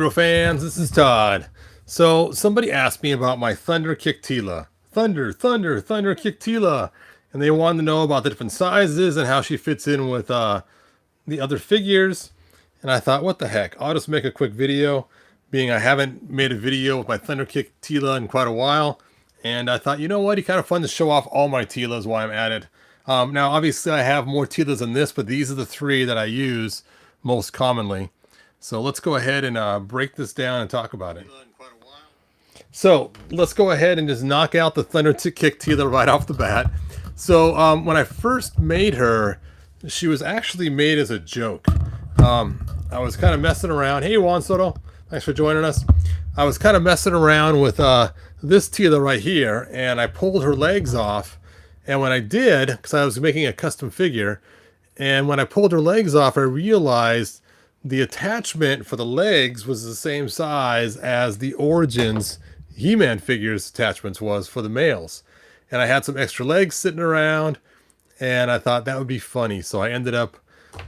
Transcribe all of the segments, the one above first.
Bro fans, this is Todd. So somebody asked me about my Thunder Kick Teela. Thunder Kick Teela. And they wanted to know about the different sizes and how she fits in with the other figures. And I thought, what the heck? I'll just make a quick video, being I haven't made a video with my Thunder Kick Teela in quite a while. And I thought, you know what? It'd be kind of fun to show off all my Teelas while I'm at it. Now, obviously, I have more Teelas than this, but these are the three that I use most commonly. So let's go ahead and break this down and talk about it. So let's go ahead and just knock out the Thunder Kick Teela right off the bat. So when I first made her, she was actually made as a joke. I was kind of messing around. Hey, Juan Soto, thanks for joining us. I was kind of messing around with this Teela right here, and I pulled her legs off. And when I did, because I was making a custom figure, and when I pulled her legs off, I realized the attachment for the legs was the same size as the Origins HeMan figures attachments was for the males. And I had some extra legs sitting around, and I thought that would be funny. So I ended up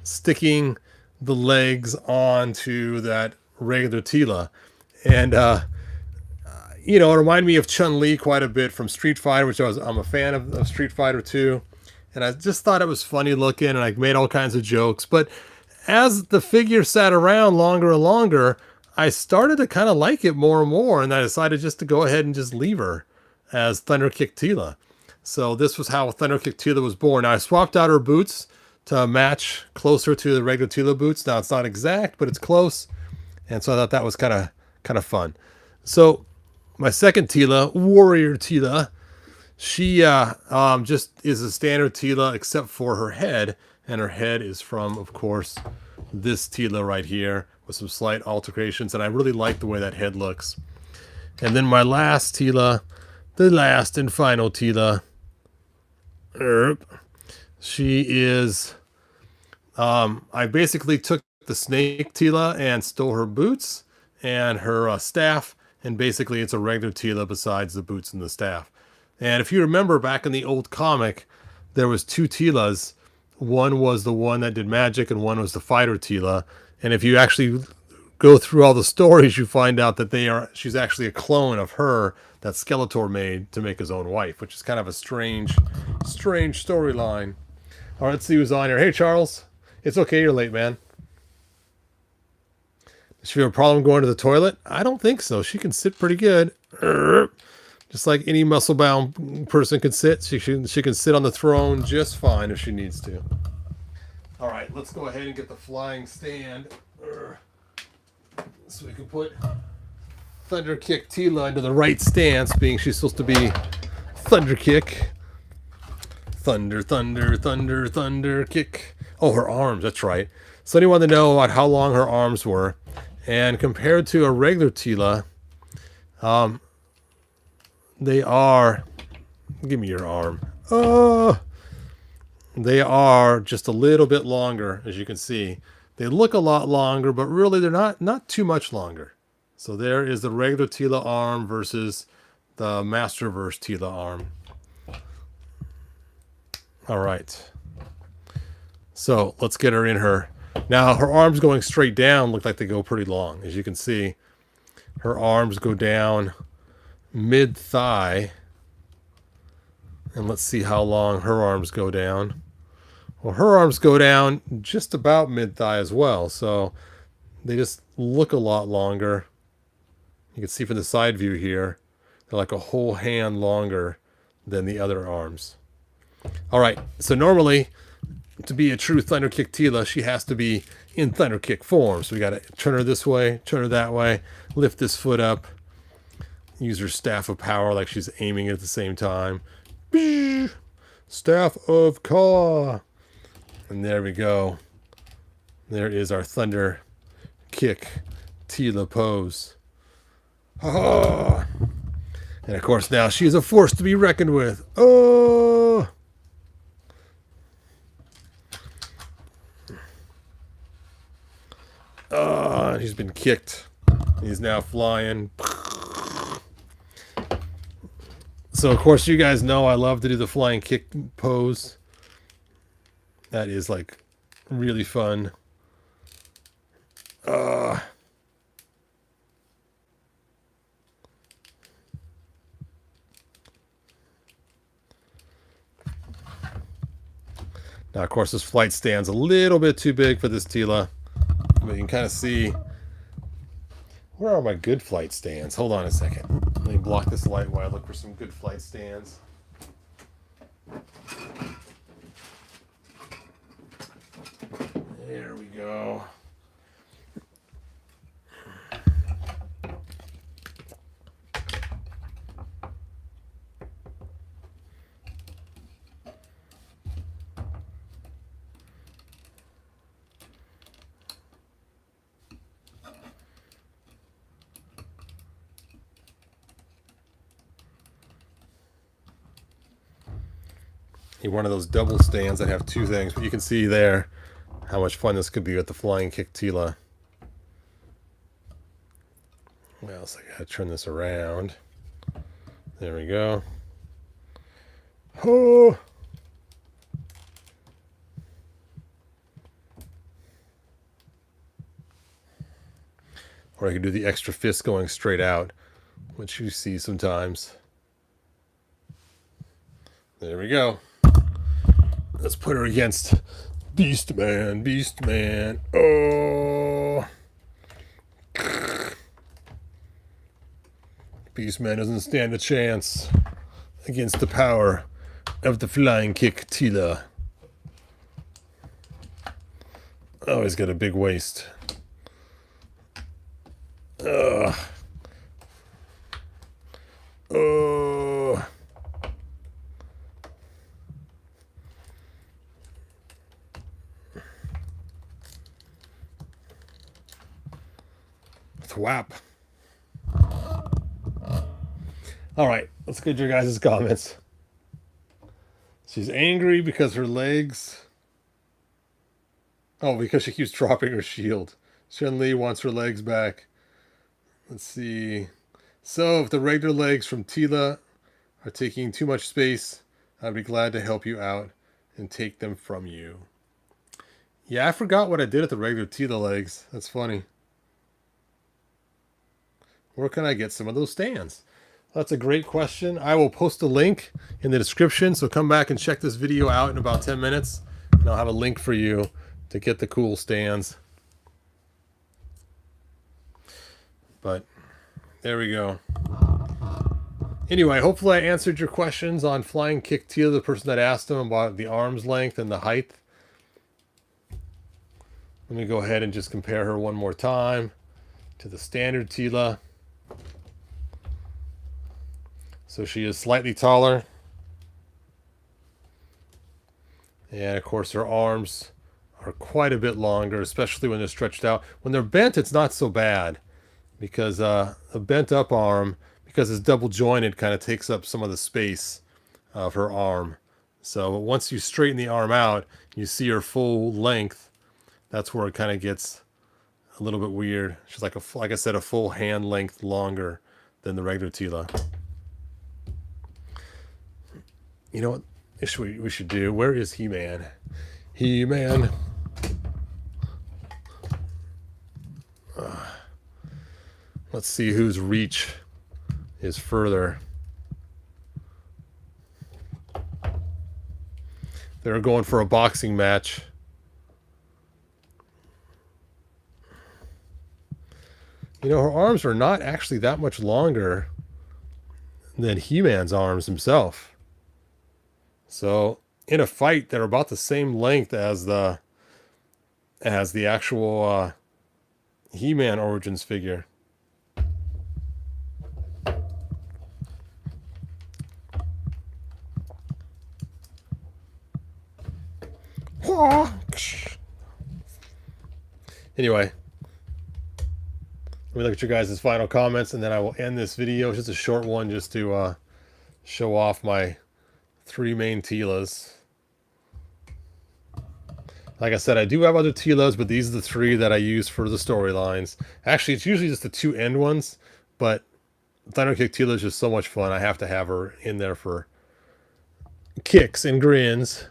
sticking the legs onto that regular Teela. And, you know, it reminded me of Chun-Li quite a bit from Street Fighter, which I'm a fan of Street Fighter 2. And I just thought it was funny looking, and I made all kinds of jokes. But as the figure sat around longer and longer, I started to kind of like it more and more, and I decided just to go ahead and just leave her as Thunder Kick Teela. So this was how Thunder Kick Teela was born. Now I swapped out her boots to match closer to the regular Teela boots. Now it's not exact, but it's close, and so I thought that was kind of fun. So my second Teela, Warrior Teela, she just is a standard Teela except for her head. And her head is from, of course, this Teela right here with some slight alterations. And I really like the way that head looks. And then my last Teela, the last and final Teela, she is, I basically took the snake Teela and stole her boots and her staff. And basically it's a regular Teela besides the boots and the staff. And if you remember back in the old comic, there was two Teelas. One was the one that did magic, and one was the fighter Teela. And if you actually go through all the stories, you find out that she's actually a clone of her that Skeletor made to make his own wife, which is kind of a strange storyline. All right, let's see who's on here. Hey, Charles. It's okay, you're late, man. Does she have a problem going to the toilet? I don't think so. She can sit pretty good. Just like any muscle-bound person can sit, she can sit on the throne just fine if she needs to. All right, let's go ahead and get the flying stand so we can put Thunder Kick Teela into the right stance, being she's supposed to be Thunder Kick. Thunder Kick. Oh, her arms, that's right. So anyone to know about how long her arms were, and compared to a regular Teela, they are, give me your arm. Oh, they are just a little bit longer, as you can see. They look a lot longer, but really they're not too much longer. So there is the regular Teela arm versus the Masterverse Teela arm. All right. So let's get her in her. Now her arms going straight down look like they go pretty long. As you can see, her arms go down mid-thigh. And let's see how long her arms go down. Well, her arms go down just about mid-thigh as well. So they just look a lot longer. You can see from the side view here, they're like a whole hand longer than the other arms. All right, so normally, to be a true Thunder Kick Teela, she has to be in Thunder Kick form. So we got to turn her this way, turn her that way, lift this foot up, use her Staff of Power like she's aiming at the same time. Staff of Caw. And there we go. There is our Thunder Kick Teela pose. Oh. And of course now she is a force to be reckoned with. Oh. He's been kicked. He's now flying. So, of course, you guys know I love to do the flying kick pose. That is, like, really fun. Now, of course, this flight stand's a little bit too big for this Teela, but you can kind of see. Where are my good flight stands? Hold on a second. Let me block this light while I look for some good flight stands. There we go. One of those double stands that have two things, but you can see there how much fun this could be with the flying kick Teela. What else? I gotta turn this around. There we go. Oh! Or I could do the extra fist going straight out, which you see sometimes. There we go. Let's put her against Beast Man, Beast Man. Oh! Beast Man doesn't stand a chance against the power of the flying kick Teela. Oh, he's got a big waist. Ugh. Oh. Thwap. All right, let's get your guys' comments. She's angry because her legs. Oh, because she keeps dropping her shield. Chun-Li wants her legs back. Let's see. So, if the regular legs from Teela are taking too much space, I'd be glad to help you out and take them from you. Yeah, I forgot what I did at the regular Teela legs. That's funny. Where can I get some of those stands? That's a great question. I will post a link in the description, so come back and check this video out in about 10 minutes, and I'll have a link for you to get the cool stands. But there we go. Anyway, hopefully I answered your questions on flying kick Teela, the person that asked them about the arm's length and the height. Let me go ahead and just compare her one more time to the standard Teela. So she is slightly taller. And of course her arms are quite a bit longer, especially when they're stretched out. When they're bent, it's not so bad, because a bent up arm, because it's double jointed, kind of takes up some of the space of her arm. So once you straighten the arm out, you see her full length. That's where it kind of gets a little bit weird. She's like I said, a full hand length longer than the regular Teela. You know what we should do? Where is HeMan? HeMan. Let's see whose reach is further. They're going for a boxing match. You know, her arms are not actually that much longer than HeMan's arms himself. So in a fight, they're about the same length as the actual HeMan Origins figure. Anyway, let me look at your guys' final comments, and then I will end this video. It's just a short one, just to show off my 3 main Teelas. Like I said, I do have other Teelas, but these are the 3 that I use for the storylines. Actually, it's usually just the 2 end ones, but Thunder Kick Teela is just so much fun. I have to have her in there for kicks and grins.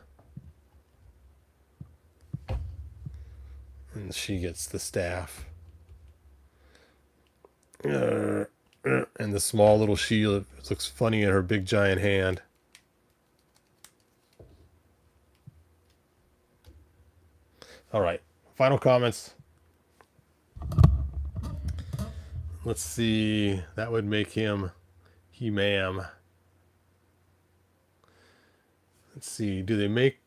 And she gets the staff. And the small little shield. It looks funny in her big giant hand. All right, final comments. Let's see. That would make him HeMan. Let's see. Do they make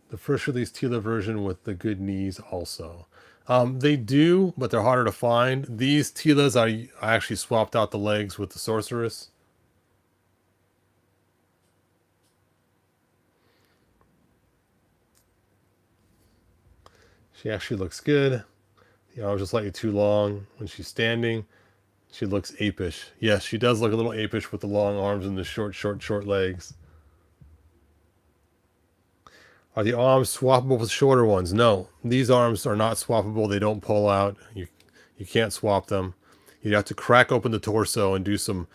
the first release Teela version with the good knees also? They do, but they're harder to find. These Teelas, I actually swapped out the legs with the sorceress. She actually looks good. The arms just slightly too long when she's standing. She looks apish. Yes, she does look a little apish with the long arms and the short legs. Are the arms swappable with shorter ones? No, these arms are not swappable. They don't pull out. You can't swap them. You have to crack open the torso and do some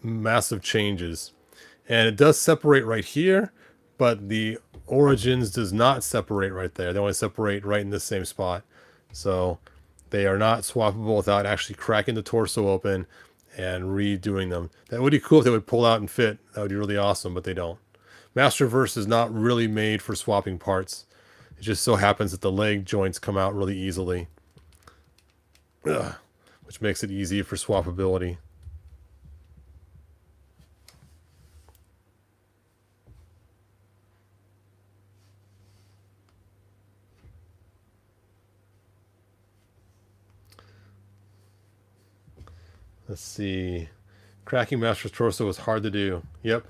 massive changes. And it does separate right here, but the origins does not separate right there. They only separate right in the same spot. So they are not swappable without actually cracking the torso open and redoing them. That would be cool if they would pull out and fit. That would be really awesome, but they don't. Masterverse is not really made for swapping parts. It just so happens that the leg joints come out really easily, which makes it easy for swappability. Let's see. Cracking Master's torso is hard to do. Yep.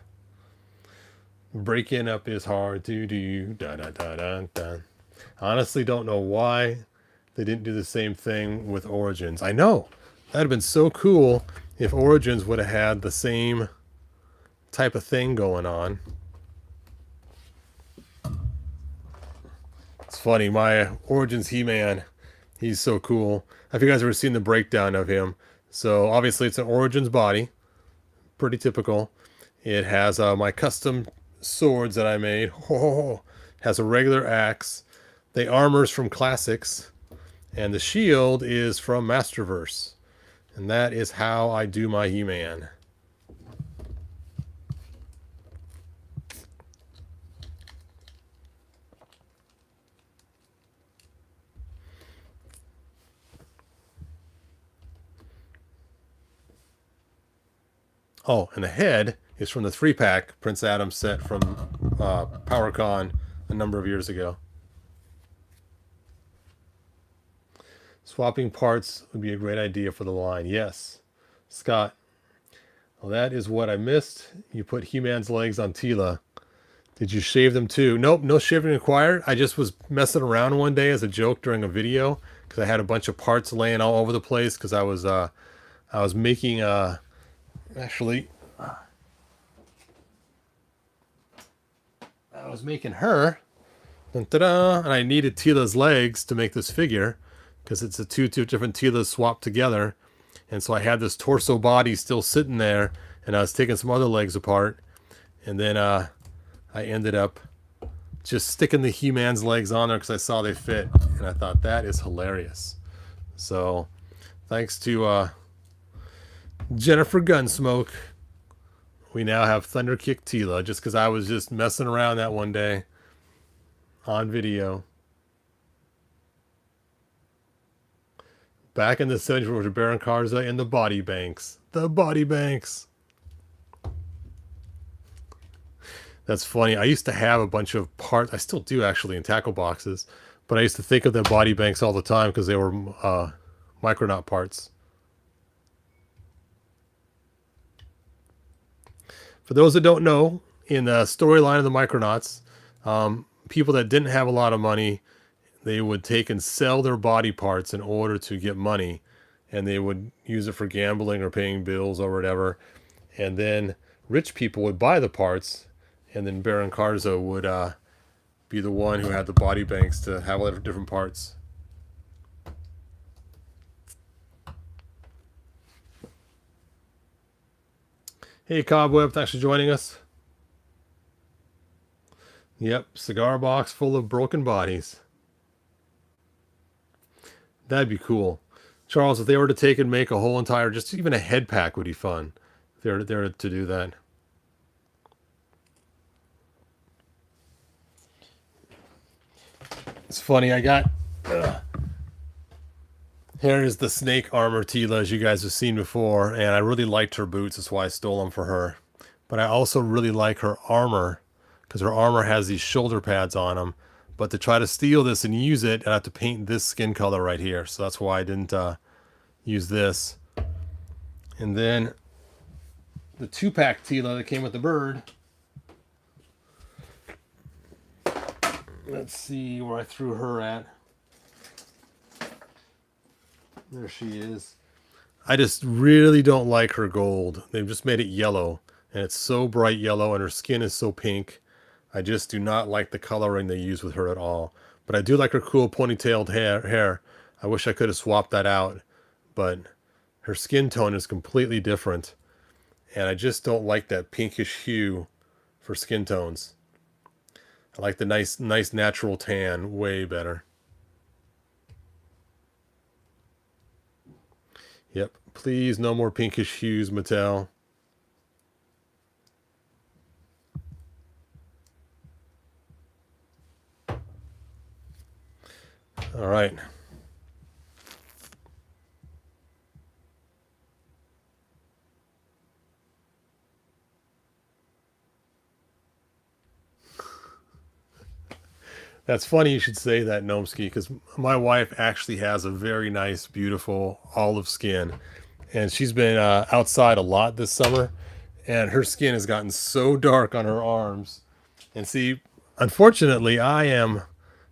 Breaking up is hard to do. Da, da, da, da, da. Honestly, don't know why they didn't do the same thing with Origins. I know. That would have been so cool if Origins would have had the same type of thing going on. It's funny. My Origins HeMan, he's so cool. Have you guys ever seen the breakdown of him? So obviously it's an Origins body. Pretty typical. It has my custom swords that I made. Has a regular axe. The armor's from Classics. And the shield is from Masterverse. And that is how I do my HeMan. Oh, and the head is from the 3-pack Prince Adam set from PowerCon a number of years ago. Swapping parts would be a great idea for the line. Yes. Scott. Well, that is what I missed. You put HeMan's legs on Teela. Did you shave them too? Nope, no shaving required. I just was messing around one day as a joke during a video because I had a bunch of parts laying all over the place because I was making actually I was making her. Dun-da-da, and I needed Teela's legs to make this figure because it's the two different Teelas swapped together. And so I had this torso body still sitting there, and I was taking some other legs apart. And then I ended up just sticking the HeMan's legs on there because I saw they fit. And I thought, that is hilarious. So thanks to Jennifer Gunsmoke, we now have Thunderkick Teela, just because I was just messing around that one day on video. Back in the 70s with Baron Karza and the body banks. The body banks. That's funny. I used to have a bunch of parts. I still do actually in tackle boxes. But I used to think of the body banks all the time because they were Micronaut parts. For those that don't know, in the storyline of the Micronauts, people that didn't have a lot of money, they would take and sell their body parts in order to get money, and they would use it for gambling or paying bills or whatever. And then rich people would buy the parts, and then Baron Karza would be the one who had the body banks to have a lot of different parts. Hey Cobweb, thanks for joining us. Yep, cigar box full of broken bodies. That'd be cool. Charles, if they were to take and make a whole entire, just even a head pack would be fun. If they were to do that. It's funny, I got Here is the snake armor Teela, as you guys have seen before, and I really liked her boots. That's why I stole them for her. But I also really like her armor, because her armor has these shoulder pads on them. But to try to steal this and use it, I have to paint this skin color right here. So that's why I didn't use this. And then the 2-pack Teela that came with the bird. Let's see where I threw her at. There she is. I just really don't like her gold. They've just made it yellow, and it's so bright yellow, and her skin is so pink. I just do not like the coloring they use with her at all. But I do like her cool ponytailed hair. I wish I could have swapped that out, but her skin tone is completely different, and I just don't like that pinkish hue for skin tones. I like the nice natural tan way better. Yep, please no more pinkish hues, Mattel. All right. That's funny you should say that, Gnomsky, because my wife actually has a very nice, beautiful olive skin. And she's been outside a lot this summer. And her skin has gotten so dark on her arms. And see, unfortunately, I am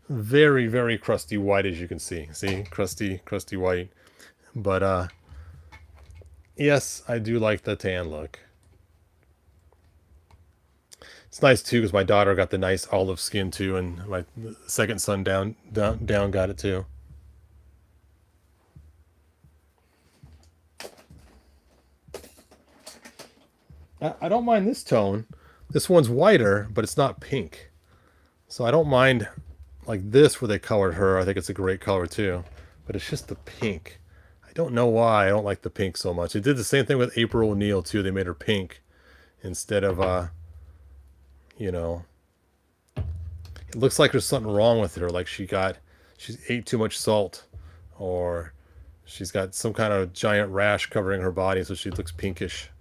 very, very crusty white, as you can see. See, crusty white. But yes, I do like the tan look. It's nice too because my daughter got the nice olive skin too, and my second son down got it too. I don't mind this tone. This one's whiter, but it's not pink, so I don't mind like this where they colored her. I think it's a great color too, but it's just the pink. I don't know why I don't like the pink so much. They did the same thing with April O'Neil too. They made her pink instead of you know, it looks like there's something wrong with her. Like she ate too much salt, or she's got some kind of giant rash covering her body, so she looks pinkish.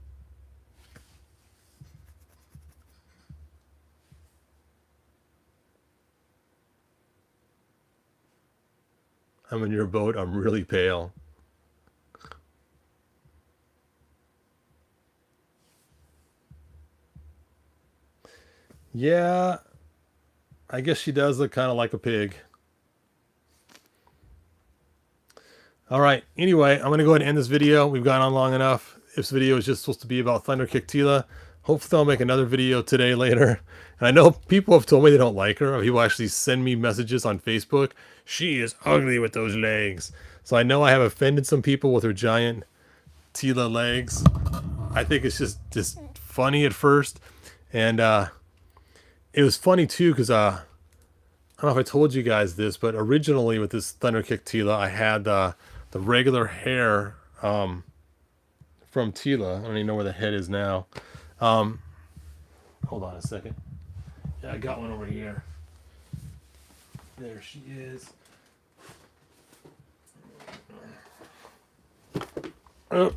I'm in your boat. I'm really pale. Yeah, I guess she does look kind of like a pig. All right. Anyway, I'm going to go ahead and end this video. We've gone on long enough. This video is just supposed to be about Thunderkick Teela. Hopefully I'll make another video today later. And I know people have told me they don't like her. People actually send me messages on Facebook. She is ugly with those legs. So I know I have offended some people with her giant Teela legs. I think it's just funny at first. And it was funny too because I don't know if I told you guys this, but originally with this Thunderkick Teela, I had the regular hair from Teela. I don't even know where the head is now. Hold on a second. Yeah, I got one over here. There she is. I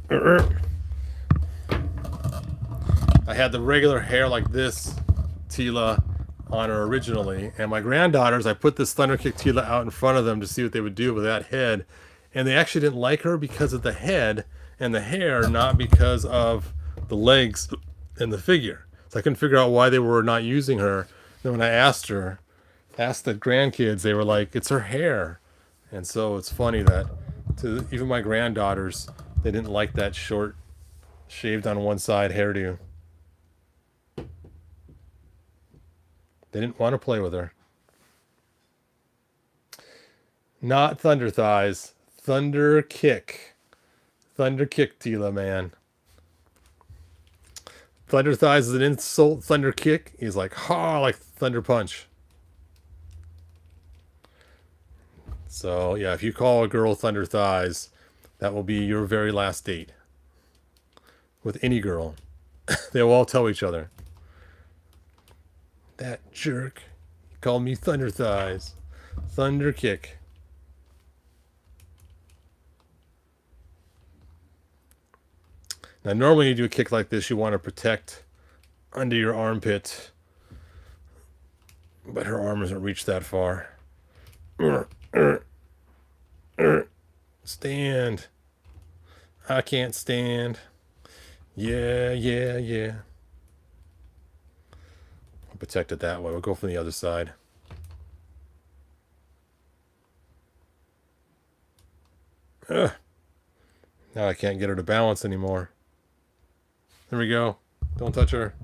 had the regular hair like this Teela on her originally, and my granddaughters, I put this Thunderkick Teela out in front of them to see what they would do with that head, and they actually didn't like her because of the head and the hair, not because of the legs and the figure. So I couldn't figure out why they were not using her. Then when I asked the grandkids, they were like, it's her hair. And so it's funny that to even my granddaughters, they didn't like that short, shaved on one side hairdo. They didn't want to play with her. Not Thunder Thighs. Thunder Kick. Thunder Kick, Teela, man. Thunder Thighs is an insult. Thunder Kick, he's like, ha, like Thunder Punch. So, yeah, if you call a girl Thunder Thighs, that will be your very last date. With any girl. They will all tell each other. That jerk. He called me Thunder Thighs. Thunder Kick. Now, normally you do a kick like this, you want to protect under your armpit, but her arm doesn't reach that far. Stand. I can't stand. Yeah, yeah, yeah. I'll protect it that way. We'll go from the other side. Ugh. Now I can't get her to balance anymore. There we go. Don't touch her.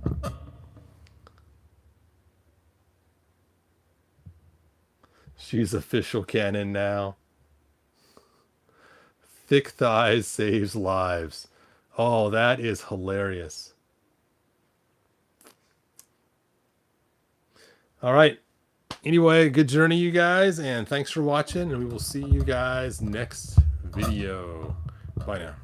She's official canon now. Thick thighs saves lives. Oh, that is hilarious. All right. Anyway, good journey, you guys, and thanks for watching, and we will see you guys next video. Bye now.